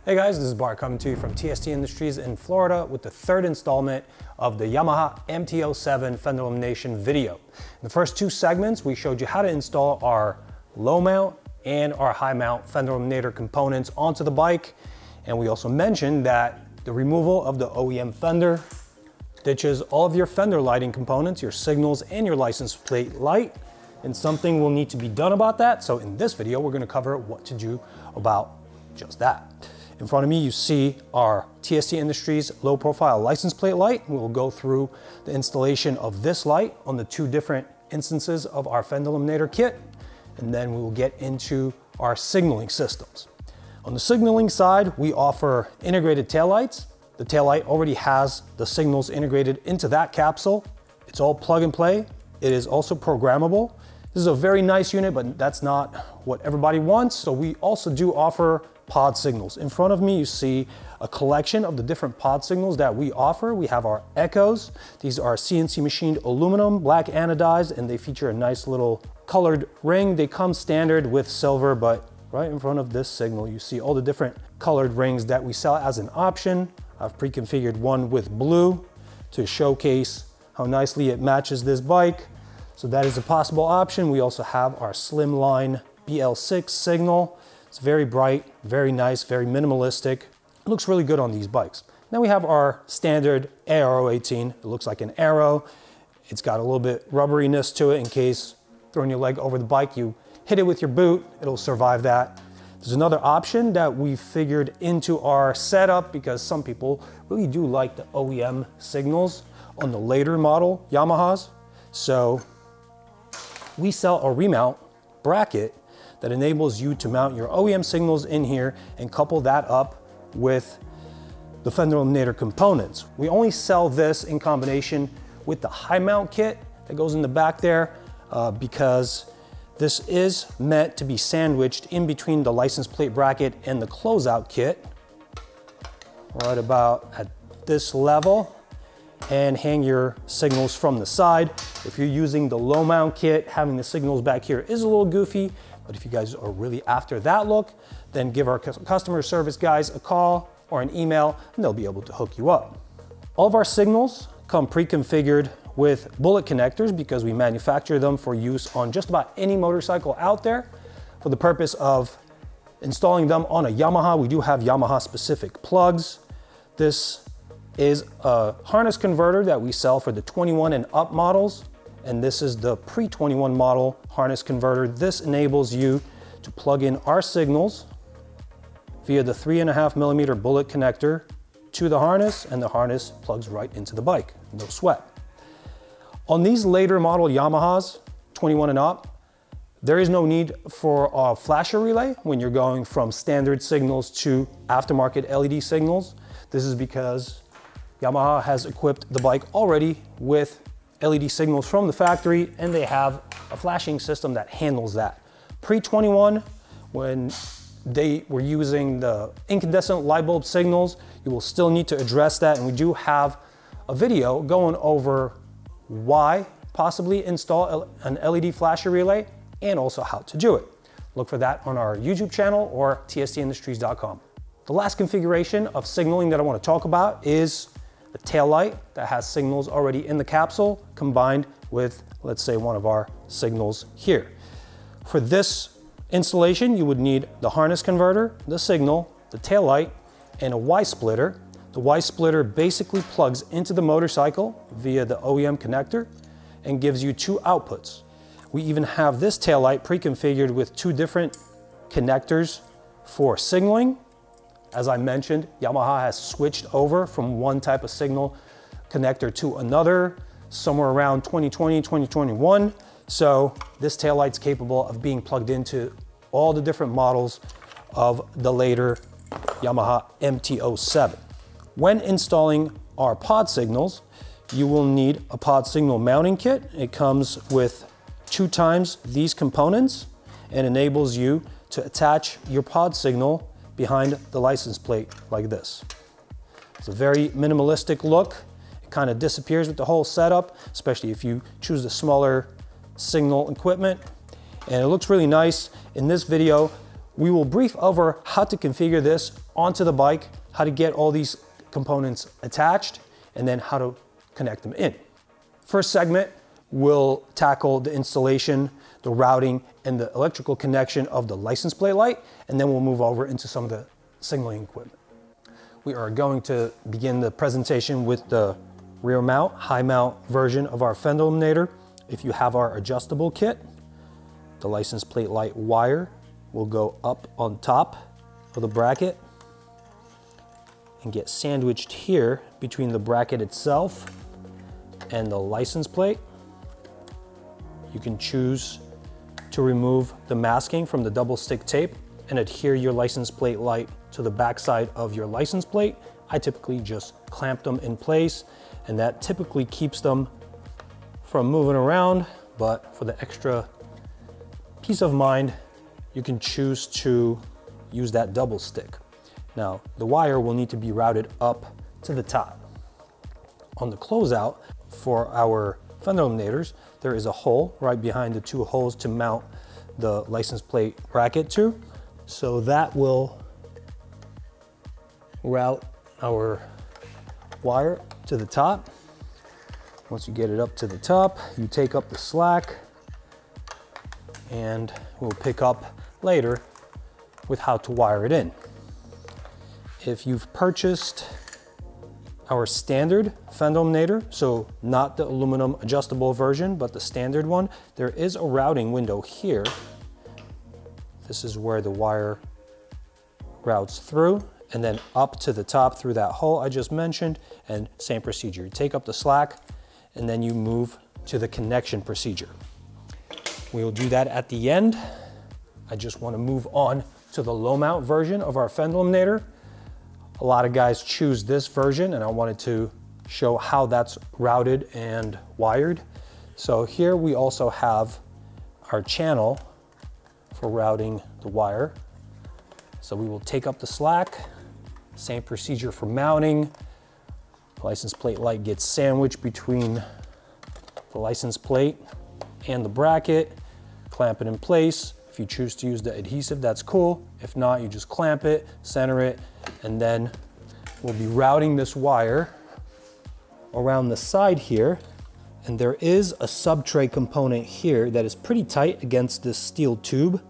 Hey guys, this is Bart coming to you from TST Industries in Florida with the third installment of the Yamaha MT-07 fender elimination video. In the first two segments, we showed you how to install our low mount and our high mount fender eliminator components onto the bike. And we also mentioned that the removal of the OEM fender ditches all of your fender lighting components, your signals and your license plate light. And something will need to be done about that. So in this video, we're gonna cover what to do about just that. In front of me, you see our TST Industries low profile license plate light. We'll go through the installation of this light on the two different instances of our fender eliminator kit. And then we will get into our signaling systems. On the signaling side, we offer integrated taillights. The taillight already has the signals integrated into that capsule. It's all plug and play. It is also programmable. This is a very nice unit, but that's not what everybody wants. So we also do offer pod signals. In front of me, you see a collection of the different pod signals that we offer. We have our Echoes. These are CNC machined aluminum, black anodized, and they feature a nice little colored ring. They come standard with silver, but right in front of this signal, you see all the different colored rings that we sell as an option. I've pre-configured one with blue to showcase how nicely it matches this bike. So that is a possible option. We also have our slimline BL6 signal. It's very bright, very nice, very minimalistic. It looks really good on these bikes. Then we have our standard AR-018. It looks like an arrow. It's got a little bit rubberiness to it in case throwing your leg over the bike, you hit it with your boot, it'll survive that. There's another option that we figured into our setup because some people really do like the OEM signals on the later model Yamahas. So we sell a remount bracket that enables you to mount your OEM signals in here and couple that up with the fender eliminator components. We only sell this in combination with the high mount kit that goes in the back there because this is meant to be sandwiched in between the license plate bracket and the closeout kit, right about at this level, and hang your signals from the side. If you're using the low mount kit, having the signals back here is a little goofy, but if you guys are really after that look, then give our customer service guys a call or an email and they'll be able to hook you up. All of our signals come pre-configured with bullet connectors because we manufacture them for use on just about any motorcycle out there. For the purpose of installing them on a Yamaha, we do have Yamaha specific plugs. This is a harness converter that we sell for the 21 and up models. And this is the pre-21 model harness converter. This enables you to plug in our signals via the 3.5mm bullet connector to the harness, and the harness plugs right into the bike, no sweat. On these later model Yamahas, 21 and up, there is no need for a flasher relay when you're going from standard signals to aftermarket LED signals. This is because Yamaha has equipped the bike already with LED signals from the factory, and they have a flashing system that handles that. Pre-21, when they were using the incandescent light bulb signals, you will still need to address that, and we do have a video going over why possibly install an LED flasher relay and also how to do it. Look for that on our YouTube channel or tstindustries.com. The last configuration of signaling that I want to talk about is the tail light that has signals already in the capsule combined with, let's say, one of our signals here. For this installation, you would need the harness converter, the signal, the tail light, and a Y splitter. The Y splitter basically plugs into the motorcycle via the OEM connector and gives you two outputs. We even have this tail light pre-configured with two different connectors for signaling. As I mentioned, Yamaha has switched over from one type of signal connector to another somewhere around 2020, 2021. So this taillight's capable of being plugged into all the different models of the later Yamaha MT-07. When installing our pod signals, you will need a pod signal mounting kit. It comes with 2 times these components and enables you to attach your pod signal behind the license plate like this. It's a very minimalistic look. It kind of disappears with the whole setup, especially if you choose the smaller signal equipment. And it looks really nice. In this video, We will brief over how to configure this onto the bike, how to get all these components attached, and then how to connect them in. First segment, we'll tackle the installation, the routing, and the electrical connection of the license plate light, and then we'll move over into some of the signaling equipment. We are going to begin the presentation with the rear mount, high mount version of our fender illuminator. If you have our adjustable kit, the license plate light wire will go up on top of the bracket and get sandwiched here between the bracket itself and the license plate. You can choose to remove the masking from the double stick tape and adhere your license plate light to the backside of your license plate. I typically just clamp them in place, and that typically keeps them from moving around, but for the extra peace of mind, you can choose to use that double stick. Now, the wire will need to be routed up to the top. On the closeout for our fender illuminators, there is a hole right behind the two holes to mount the license plate bracket to. So that will route our wire to the top. Once you get it up to the top, you take up the slack, and we'll pick up later with how to wire it in. If you've purchased our standard fender illuminator, so not the aluminum adjustable version, but the standard one, there is a routing window here. This is where the wire routes through and then up to the top through that hole I just mentioned, and same procedure. You take up the slack and then you move to the connection procedure. We will do that at the end. I just want to move on to the low mount version of our fender illuminator. A lot of guys choose this version, and I wanted to show how that's routed and wired. So here we also have our channel for routing the wire. So we will take up the slack, same procedure for mounting. License plate light gets sandwiched between the license plate and the bracket, clamp it in place. If you choose to use the adhesive, that's cool. If not, you just clamp it, center it, and then we'll be routing this wire around the side here. And there is a sub-tray component here that is pretty tight against this steel tube.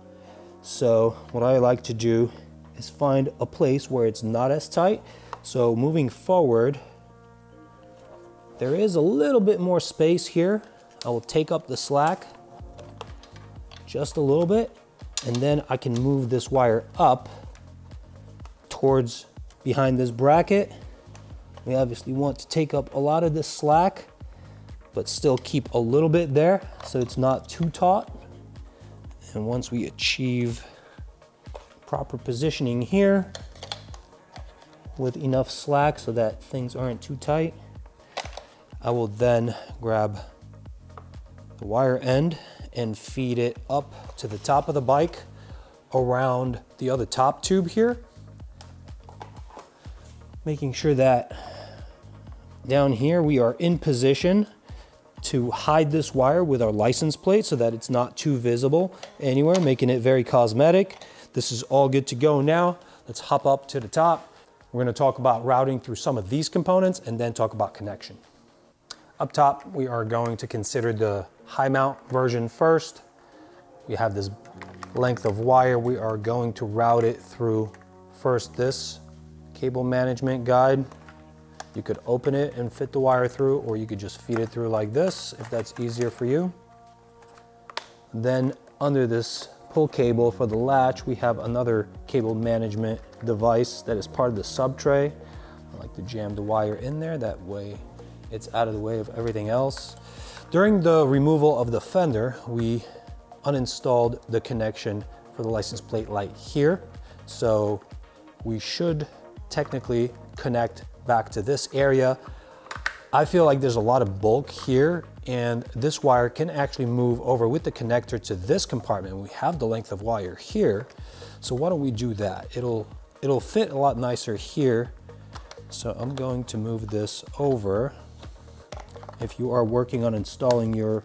So what I like to do is find a place where it's not as tight. So moving forward, there is a little bit more space here. I will take up the slack just a little bit, and then I can move this wire up towards behind this bracket. We obviously want to take up a lot of this slack, but still keep a little bit there so it's not too taut. And once we achieve proper positioning here with enough slack so that things aren't too tight, I will then grab the wire end and feed it up to the top of the bike around the other top tube here, making sure that down here we are in position to hide this wire with our license plate so that it's not too visible anywhere, making it very cosmetic. This is all good to go now. Let's hop up to the top. We're going to talk about routing through some of these components and then talk about connection. Up top, we are going to consider the high mount version first. We have this length of wire. We are going to route it through first this cable management guide. You could open it and fit the wire through, or you could just feed it through like this if that's easier for you. Then under this pull cable for the latch, we have another cable management device that is part of the sub tray. I like to jam the wire in there, that way it's out of the way of everything else. During the removal of the fender, we uninstalled the connection for the license plate light here. So we should technically connect back to this area. I feel like there's a lot of bulk here, and this wire can actually move over with the connector to this compartment. We have the length of wire here, so why don't we do that? It'll fit a lot nicer here. So I'm going to move this over. If you are working on installing your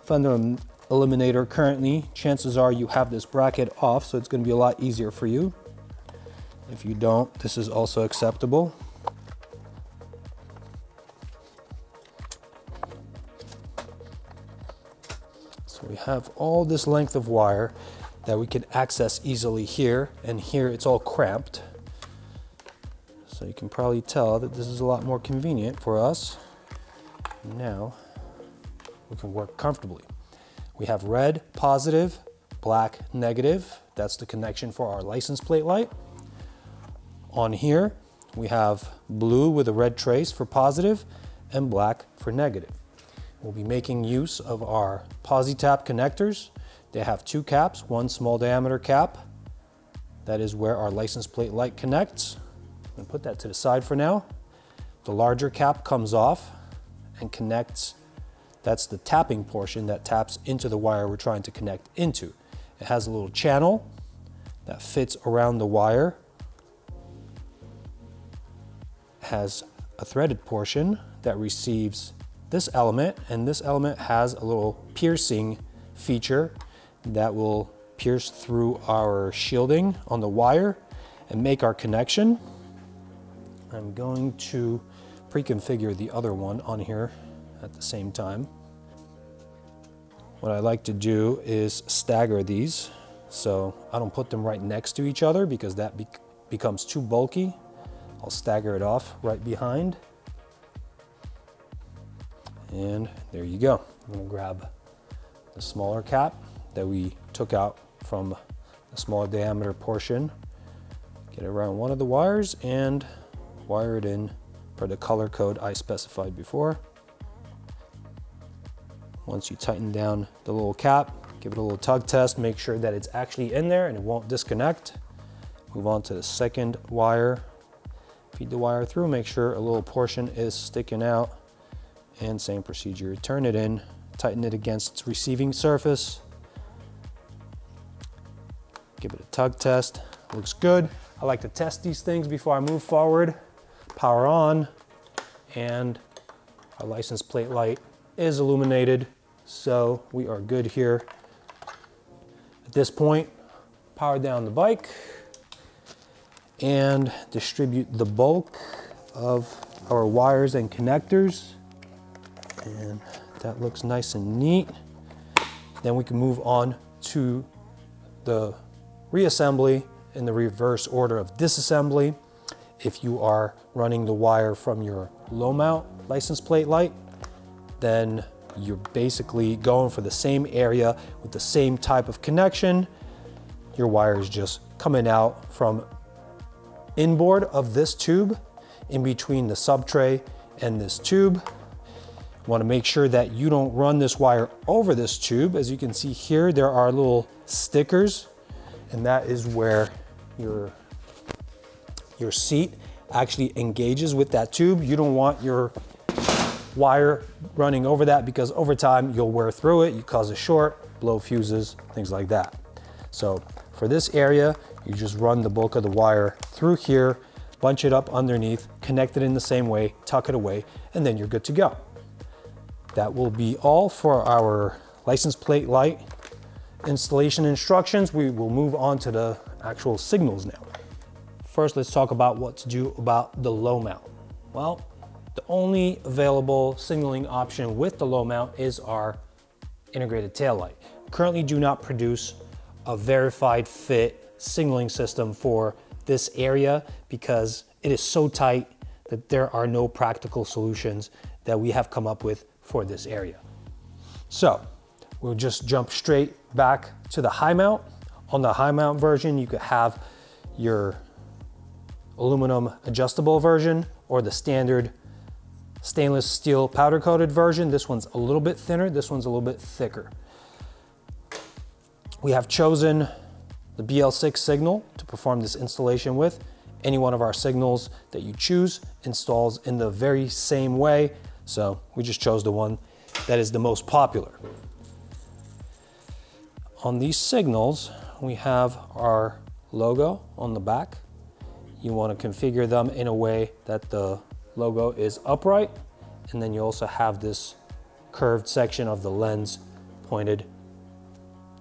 fender eliminator currently, chances are you have this bracket off, so it's going to be a lot easier for you. If you don't, this is also acceptable. So we have all this length of wire that we can access easily here, and here it's all cramped. So you can probably tell that this is a lot more convenient for us. Now we can work comfortably. We have red, positive, black, negative. That's the connection for our license plate light. On here, we have blue with a red trace for positive and black for negative. We'll be making use of our posi-tap connectors. They have two caps, one small diameter cap. That is where our license plate light connects. I'm gonna put that to the side for now. The larger cap comes off and connects. That's the tapping portion that taps into the wire we're trying to connect into. It has a little channel that fits around the wire. It has a threaded portion that receives this element, and this element has a little piercing feature that will pierce through our shielding on the wire and make our connection. I'm going to pre-configure the other one on here at the same time. What I like to do is stagger these so I don't put them right next to each other because that becomes too bulky. I'll stagger it off right behind. And there you go. I'm gonna grab the smaller cap that we took out from the smaller diameter portion, get it around one of the wires and wire it in per the color code I specified before. Once you tighten down the little cap, give it a little tug test, make sure that it's actually in there and it won't disconnect. Move on to the second wire. Feed the wire through, make sure a little portion is sticking out, and same procedure. Turn it in, tighten it against its receiving surface. Give it a tug test, looks good. I like to test these things before I move forward. Power on, and our license plate light is illuminated, so we are good here. At this point, power down the bike and distribute the bulk of our wires and connectors, and that looks nice and neat. Then we can move on to the reassembly in the reverse order of disassembly. If you are running the wire from your low mount license plate light, then you're basically going for the same area with the same type of connection. Your wire is just coming out from inboard of this tube in between the subtray and this tube. You want to make sure that you don't run this wire over this tube. As you can see here, there are little stickers, and that is where your seat actually engages with that tube. You don't want your wire running over that because over time you'll wear through it, you cause a short, blow fuses, things like that. So for this area, you just run the bulk of the wire through here, bunch it up underneath, connect it in the same way, tuck it away, and then you're good to go. That will be all for our license plate light installation instructions. We will move on to the actual signals now. First, let's talk about what to do about the low mount. Well, the only available signaling option with the low mount is our integrated tail light. We currently do not produce a verified fit signaling system for this area because it is so tight that there are no practical solutions that we have come up with for this area. So we'll just jump straight back to the high mount. On the high mount version, you could have your aluminum adjustable version or the standard stainless steel powder coated version. This one's a little bit thinner, this one's a little bit thicker. We have chosen the BL6 signal to perform this installation with. Any one of our signals that you choose installs in the very same way, so we just chose the one that is the most popular. On these signals, we have our logo on the back. You want to configure them in a way that the logo is upright, and then you also have this curved section of the lens pointed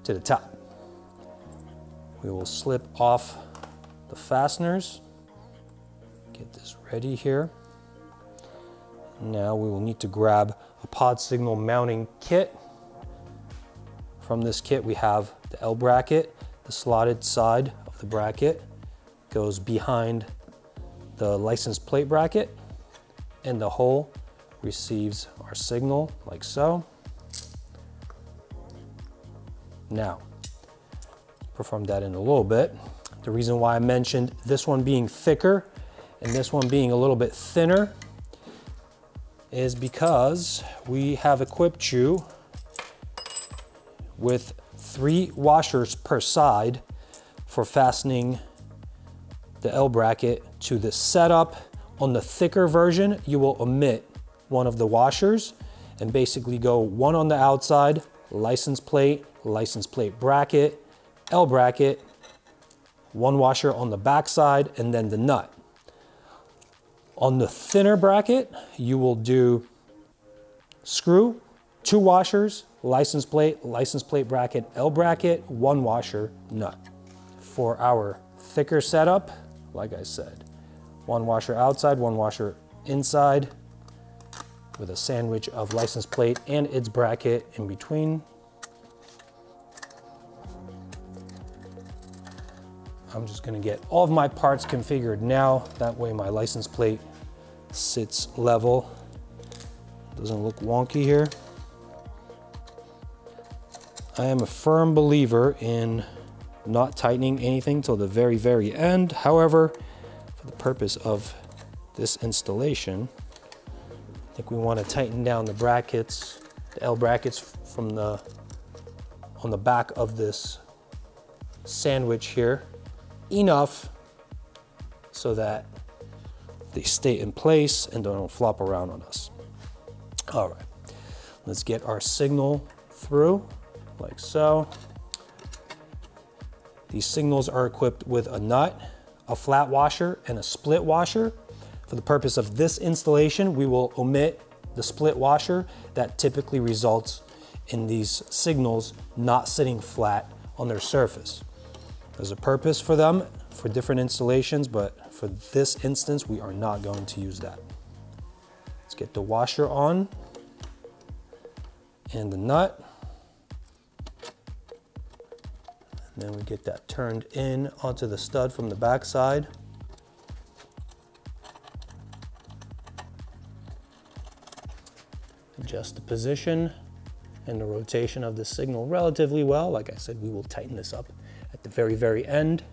to the top. We will slip off the fasteners. Get this ready here. Now we will need to grab a pod signal mounting kit. From this kit we have the L bracket. The slotted side of the bracket goes behind the license plate bracket, and the hole receives our signal like so. Now, perform that in a little bit. The reason why I mentioned this one being thicker and this one being a little bit thinner is because we have equipped you with 3 washers per side for fastening the L bracket to the setup. On the thicker version, you will omit one of the washers and basically go one on the outside, license plate bracket, L bracket, one washer on the back side, and then the nut. On the thinner bracket, you will do screw, 2 washers, license plate bracket, L bracket, 1 washer, nut. For our thicker setup, like I said, 1 washer outside, 1 washer inside, with a sandwich of license plate and its bracket in between. I'm just gonna get all of my parts configured now. That way my license plate sits level. Doesn't look wonky here. I am a firm believer in not tightening anything till the very, very end. However, for the purpose of this installation, I think we want to tighten down the brackets, the L brackets from on the back of this sandwich here, enough so that they stay in place and don't flop around on us. All right, let's get our signal through like so. These signals are equipped with a nut, a flat washer, and a split washer. For the purpose of this installation, we will omit the split washer. That typically results in these signals not sitting flat on their surface. There's a purpose for them for different installations, but for this instance, we are not going to use that. Let's get the washer on and the nut. And then we get that turned in onto the stud from the back side. Adjust the position and the rotation of the signal relatively well. Like I said, we will tighten this up at the very, very end.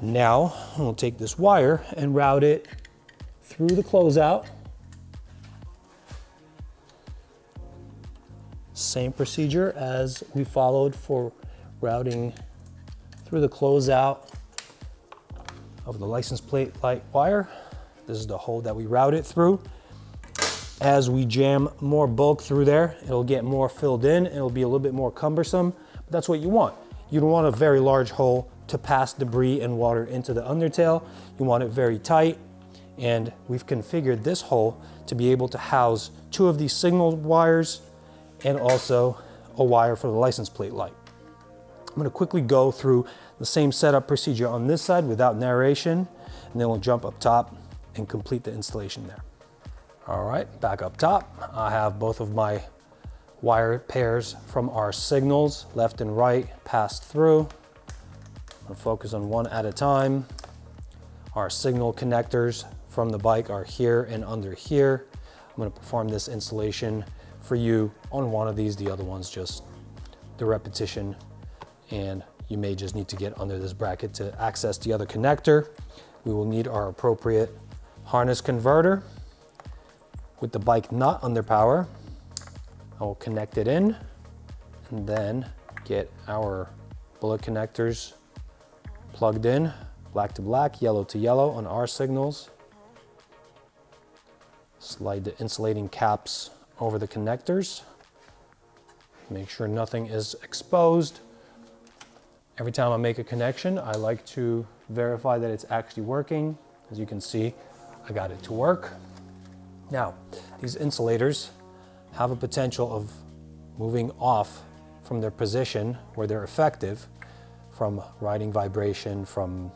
Now we'll take this wire and route it through the closeout. Same procedure as we followed for routing through the closeout of the license plate light wire. This is the hole that we route it through. As we jam more bulk through there, it'll get more filled in. It'll be a little bit more cumbersome, but that's what you want. You don't want a very large hole to pass debris and water into the undertail. You want it very tight, and we've configured this hole to be able to house 2 of these signal wires and also a wire for the license plate light. I'm gonna quickly go through the same setup procedure on this side without narration, and then we'll jump up top and complete the installation there. All right, back up top, I have both of my wire pairs from our signals, left and right, passed through. I'm gonna focus on one at a time. Our signal connectors from the bike are here and under here. I'm gonna perform this installation for you on one of these, the other one's just the repetition, and you may just need to get under this bracket to access the other connector. We will need our appropriate harness converter. With the bike not under power, I will connect it in and then get our bullet connectors plugged in, black to black, yellow to yellow on our signals. Slide the insulating caps over the connectors. Make sure nothing is exposed. Every time I make a connection, I like to verify that it's actually working. As you can see, I got it to work. Now, these insulators have a potential of moving off from their position where they're effective, from riding vibration, from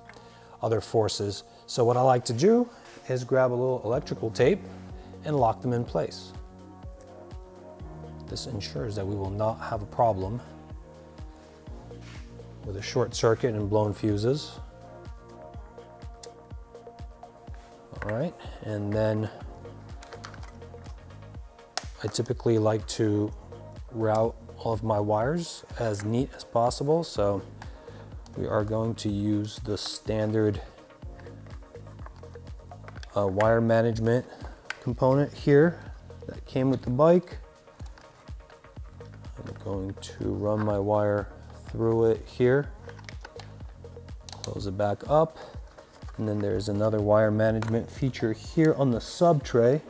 other forces. So what I like to do is grab a little electrical tape and lock them in place. This ensures that we will not have a problem with a short circuit and blown fuses. All right, and then I typically like to route all of my wires as neat as possible. So we are going to use the standard wire management component here that came with the bike. I'm going to run my wire through it here, close it back up, and then there's another wire management feature here on the sub tray.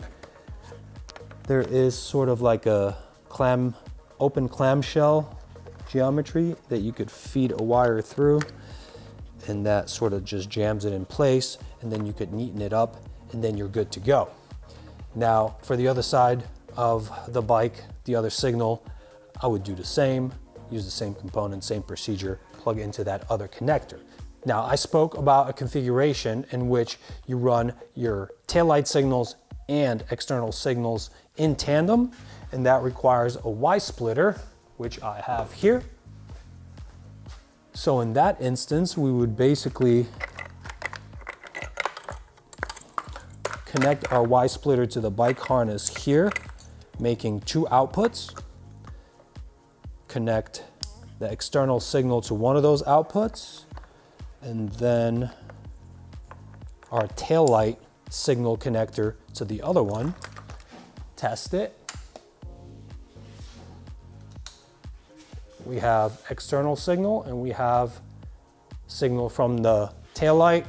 There is sort of like a open clamshell geometry that you could feed a wire through, and that sort of just jams it in place, and then you could neaten it up, and then you're good to go. Now, for the other side of the bike, the other signal, I would do the same, use the same component, same procedure, plug into that other connector. Now, I spoke about a configuration in which you run your taillight signals and external signals in tandem, and that requires a Y splitter, which I have here. So in that instance, we would basically connect our Y splitter to the bike harness here, making two outputs. Connect the external signal to one of those outputs, and then our tail light signal connector to the other one. Test it. We have external signal and we have signal from the tail light.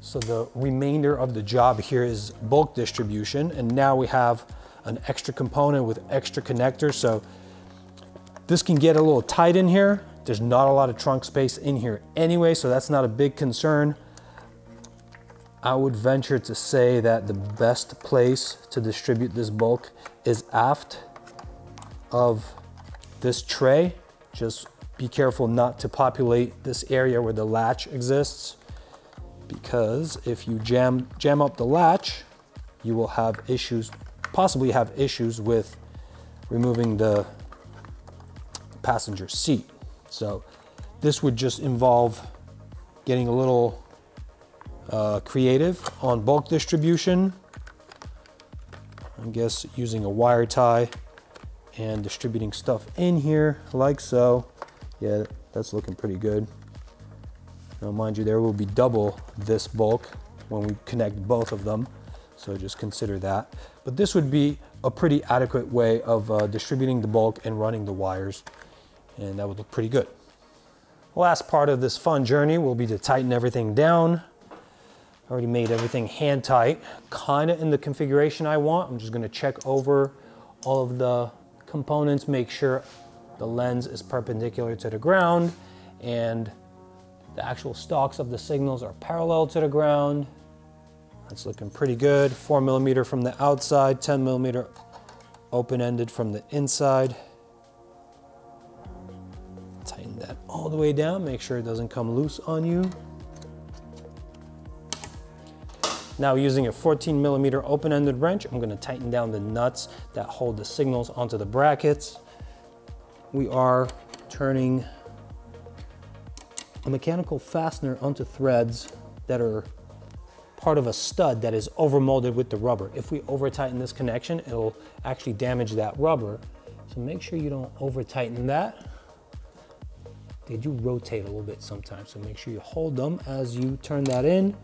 So the remainder of the job here is bulk distribution, and now we have an extra component with extra connectors. So this can get a little tight in here. There's not a lot of trunk space in here anyway, so that's not a big concern. I would venture to say that the best place to distribute this bulk is aft of this tray. Just be careful not to populate this area where the latch exists, because if you jam up the latch, you will have issues, possibly have issues with removing the passenger seat. So this would just involve getting a little creative on bulk distribution. I guess using a wire tie and distributing stuff in here like so. Yeah, that's looking pretty good. Now mind you, there will be double this bulk when we connect both of them, so just consider that. But this would be a pretty adequate way of distributing the bulk and running the wires, and that would look pretty good. The last part of this fun journey will be to tighten everything down. I already made everything hand tight, kind of in the configuration I want. I'm just going to check over all of the components, make sure the lens is perpendicular to the ground and the actual stalks of the signals are parallel to the ground. That's looking pretty good. 4mm from the outside, 10mm open-ended from the inside. Tighten that all the way down, make sure it doesn't come loose on you. Now, using a 14mm open-ended wrench, I'm going to tighten down the nuts that hold the signals onto the brackets. We are turning a mechanical fastener onto threads that are part of a stud that is overmolded with the rubber. If we over-tighten this connection, it'll actually damage that rubber. So make sure you don't over-tighten that. They do rotate a little bit sometimes, so make sure you hold them as you turn that in.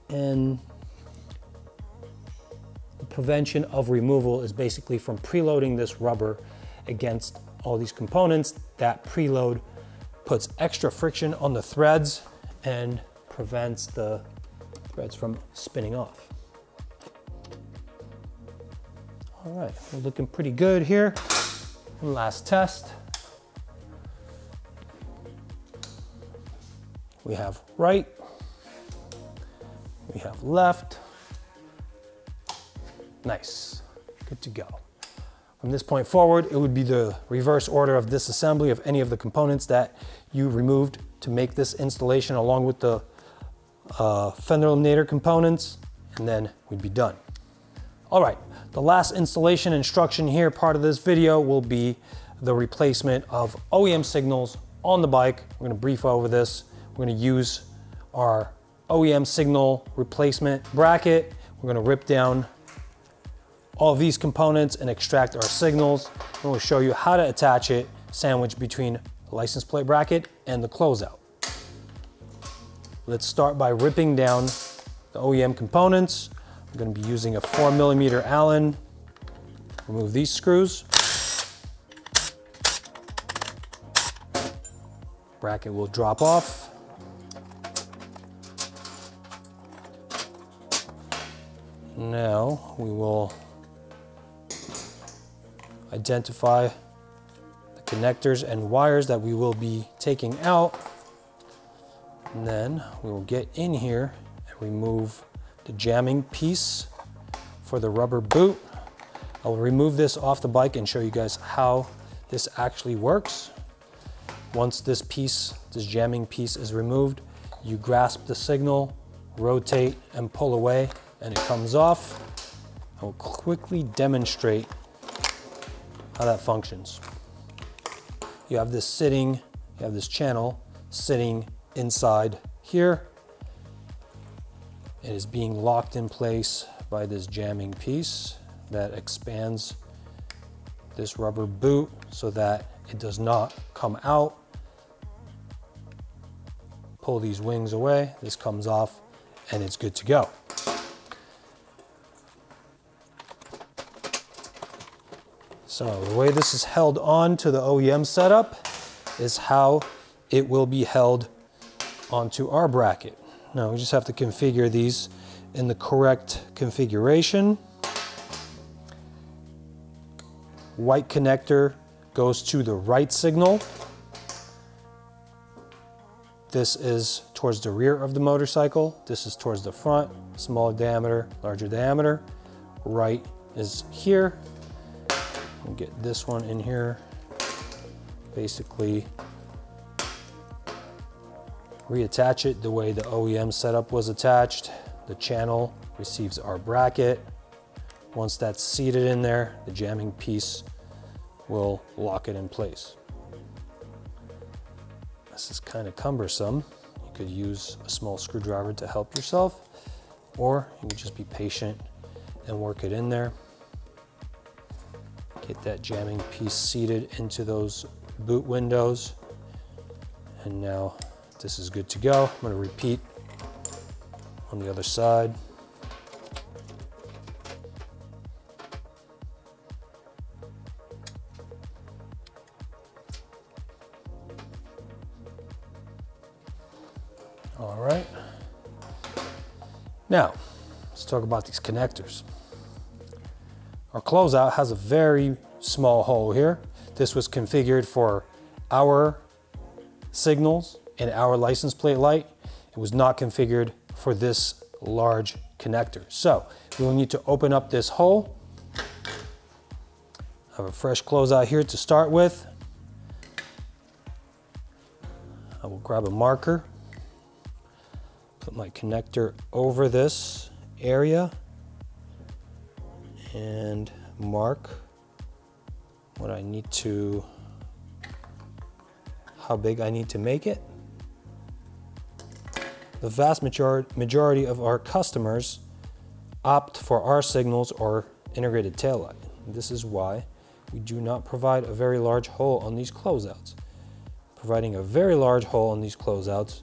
And the prevention of removal is basically from preloading this rubber against all these components. That preload puts extra friction on the threads and prevents the threads from spinning off. All right, we're looking pretty good here. One last test. We have right, we have left. Nice, good to go. From this point forward, it would be the reverse order of disassembly of any of the components that you removed to make this installation, along with the fender eliminator components, and then we'd be done. All right, the last installation instruction here, part of this video, will be the replacement of OEM signals on the bike. We're gonna brief over this. We're gonna use our OEM signal replacement bracket. We're gonna rip down all of these components and extract our signals. And we'll show you how to attach it sandwiched between the license plate bracket and the closeout. Let's start by ripping down the OEM components. I'm going to be using a 4mm Allen. Remove these screws. Bracket will drop off. Now we will identify the connectors and wires that we will be taking out. And then we will get in here and remove the jamming piece for the rubber boot. I will remove this off the bike and show you guys how this actually works. Once this jamming piece is removed, you grasp the signal, rotate and pull away, and it comes off. I will quickly demonstrate how that functions. You have this channel sitting inside here. It is being locked in place by this jamming piece that expands this rubber boot so that it does not come out. Pull these wings away, this comes off, and it's good to go. So the way this is held on to the OEM setup is how it will be held onto our bracket. Now we just have to configure these in the correct configuration. White connector goes to the right signal. This is towards the rear of the motorcycle. This is towards the front, smaller diameter, larger diameter. Right is here. We'll get this one in here. Basically reattach it the way the OEM setup was attached. The channel receives our bracket. Once that's seated in there, the jamming piece will lock it in place. This is kind of cumbersome. You could use a small screwdriver to help yourself, or you could just be patient and work it in there. Get that jamming piece seated into those boot windows. And now this is good to go. I'm going to repeat on the other side. All right. Now, let's talk about these connectors. Our closeout has a very small hole here. This was configured for our signals and our license plate light. It was not configured for this large connector. So we will need to open up this hole. I have a fresh closeout here to start with. I will grab a marker, put my connector over this area, and mark what I need to, how big I need to make it. The vast majority of our customers opt for our signals or integrated taillight. This is why we do not provide a very large hole on these closeouts. Providing a very large hole on these closeouts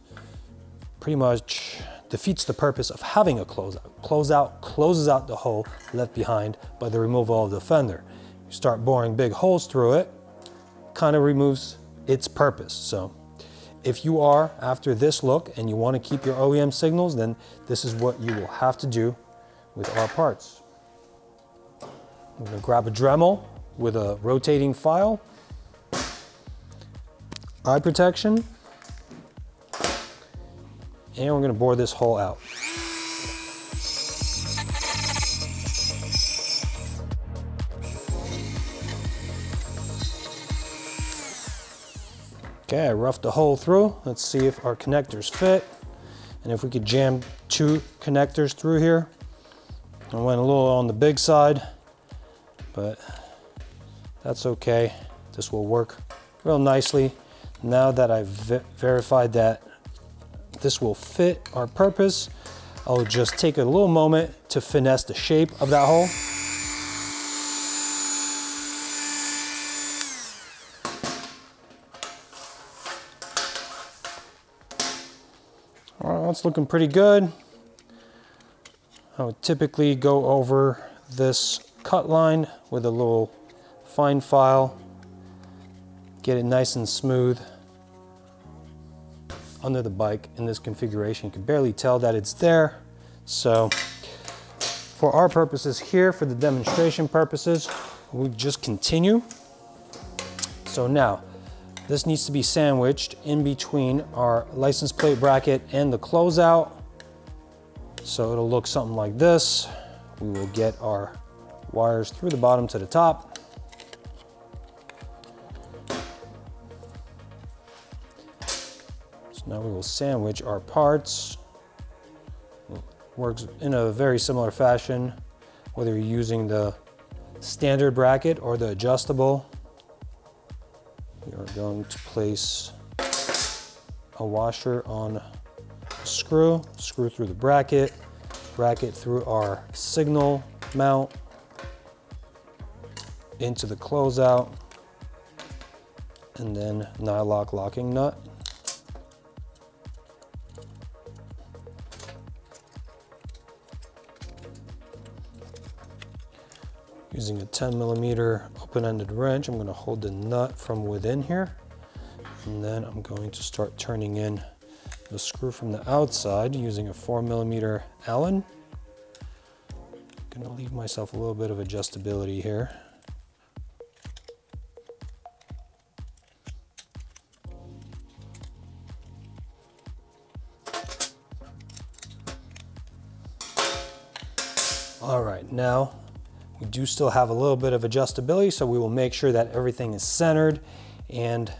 pretty much defeats the purpose of having a closeout. Closeout closes out the hole left behind by the removal of the fender. You start boring big holes through it, kind of removes its purpose. So if you are after this look and you want to keep your OEM signals, then this is what you will have to do with our parts. I'm going to grab a Dremel with a rotating file, eye protection, and we're going to bore this hole out. Okay, I roughed the hole through. Let's see if our connectors fit. And if we could jam 2 connectors through here. I went a little on the big side, but that's okay. This will work real nicely. Now that I've verified that this will fit our purpose, I'll just take a little moment to finesse the shape of that hole. All right, that's looking pretty good. I would typically go over this cut line with a little fine file, get it nice and smooth under the bike in this configuration. You can barely tell that it's there. So for our purposes here, for the demonstration purposes, we just continue. So now, this needs to be sandwiched in between our license plate bracket and the closeout. So it'll look something like this. We will get our wires through the bottom to the top. So now we will sandwich our parts. It works in a very similar fashion, whether you're using the standard bracket or the adjustable. We are going to place a washer on a screw through the bracket through our signal mount into the closeout, and then nylock locking nut. Using a 10mm open-ended wrench, I'm going to hold the nut from within here, and then I'm going to start turning in the screw from the outside using a 4mm Allen. I'm going to leave myself a little bit of adjustability here. All right, now we do still have a little bit of adjustability, so we will make sure that everything is centered and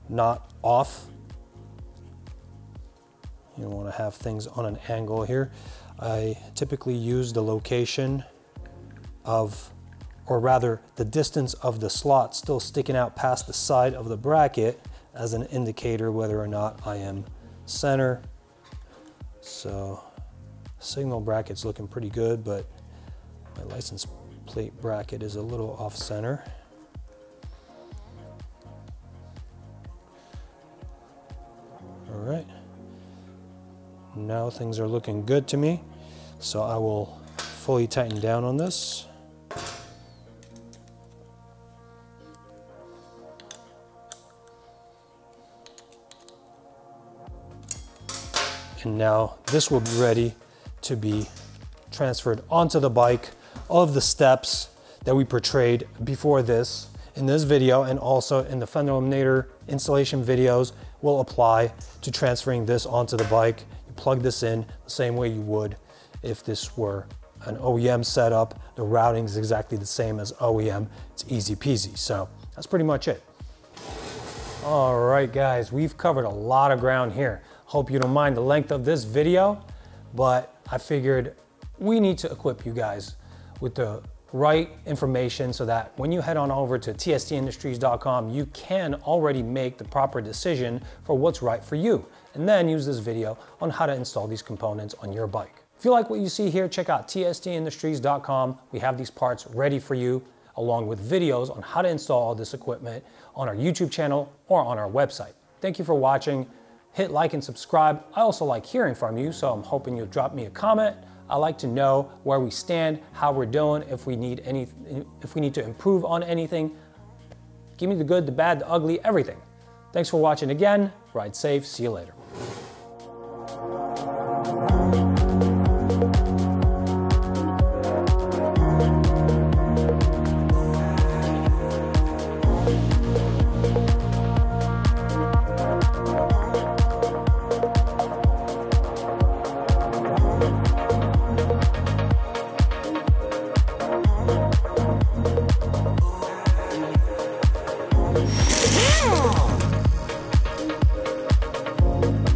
not off. You don't want to have things on an angle here. I typically use the location of, or rather the distance of the slot still sticking out past the side of the bracket as an indicator whether or not I am center. So signal bracket's looking pretty good, but my license plate bracket is a little off center. All right. Now things are looking good to me, so I will fully tighten down on this. And now this will be ready to be transferred onto the bike. All of the steps that we portrayed before this in this video and also in the fender eliminator installation videos will apply to transferring this onto the bike. You plug this in the same way you would if this were an OEM setup. The routing is exactly the same as OEM. It's easy peasy. So that's pretty much it. All right, guys, we've covered a lot of ground here. Hope you don't mind the length of this video, but I figured we need to equip you guys with the right information so that when you head on over to tstindustries.com, you can already make the proper decision for what's right for you, and then use this video on how to install these components on your bike. If you like what you see here, check out tstindustries.com. We have these parts ready for you, along with videos on how to install all this equipment on our YouTube channel or on our website. Thank you for watching. Hit like and subscribe. I also like hearing from you, so I'm hoping you'll drop me a comment. I like to know where we stand, how we're doing, if we need to improve on anything. Give me the good, the bad, the ugly, everything. Thanks for watching again. Ride safe. See you later. Bye.